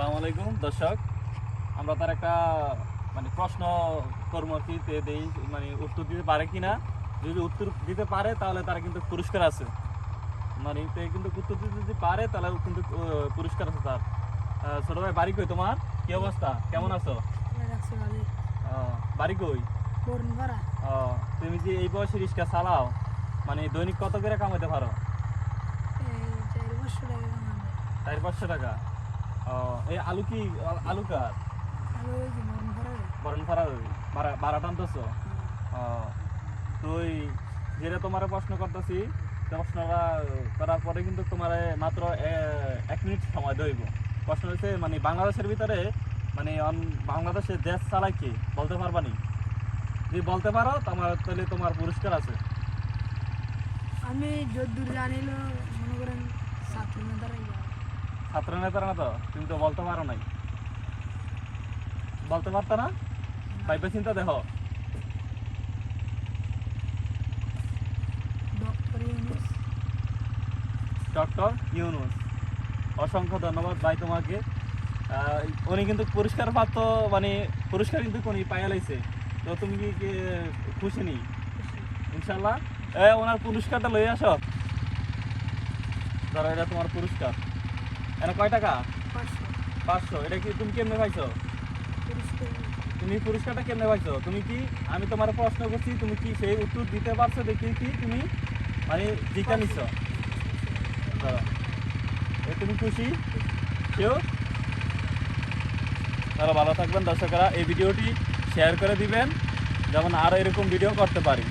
আসসালামু আলাইকুম দর্শক, আমরা তার একটা প্রশ্ন করবো আর কি দেই, উত্তর দিতে পারে কিনা। যদি উত্তর দিতে পারে তাহলে তার কিন্তু পুরস্কার আছে, কিন্তু উত্তর দিতে যদি পারে তাহলে কিন্তু পুরস্কার আছে তার। ছোট ভাই, বাড়ি কই তোমার? কি অবস্থা, কেমন আছো? বাড়ি কই? তুমি যে এই বয়সে রিক্সা চালাও, দৈনিক কত করে কামাইতে পারো? 400-500 টাকা। এই আলু কি আলু কার? বরণ ফারা ভাড়া টানতেছো? তুই যেটা তোমার প্রশ্ন করতেছি, প্রশ্নটা করার পরে কিন্তু তোমার মাত্র 1 মিনিট সময় দইব। প্রশ্ন হচ্ছে বাংলাদেশের ভিতরে বাংলাদেশের দেশ চালায় কি বলতে পারবানি? যদি বলতে পারো তাহলে তোমার পুরস্কার আছে। আমি যদ্দূর জানিল মনে করেন ছাত্র নেতারা না তো, তুমি তো বলতে পারো নাই। বলতে পারতো না? ভাইবে চিন্তা দেখো। ডক্টর ইউনুস। অসংখ্য ধন্যবাদ ভাই তোমাকে। উনি কিন্তু পুরস্কার প্রাপ্ত, পুরস্কার কিন্তু উনি পাইয়া লাইছে। তো তুমি কি খুশি নি? ইনশাল্লাহ। ওনার পুরস্কারটা লই আসো। ধরো, এটা তোমার পুরস্কার। এটা কয় টাকা? 500। এটা কি তুমি কেমনে পাইছো? তুমি পুরস্কারটা কেমনে পাইছো? তুমি কি, আমি তোমার প্রশ্ন করছি, তুমি কি সেই উত্তর দিতে পারছো দেখি কি তুমি জিতা নিচ্ছ? তুমি খুশি? কেউ তারা ভালো থাকবেন দর্শকরা। এই ভিডিওটি শেয়ার করে দিবেন, যেমন আরো এরকম ভিডিও করতে পারি।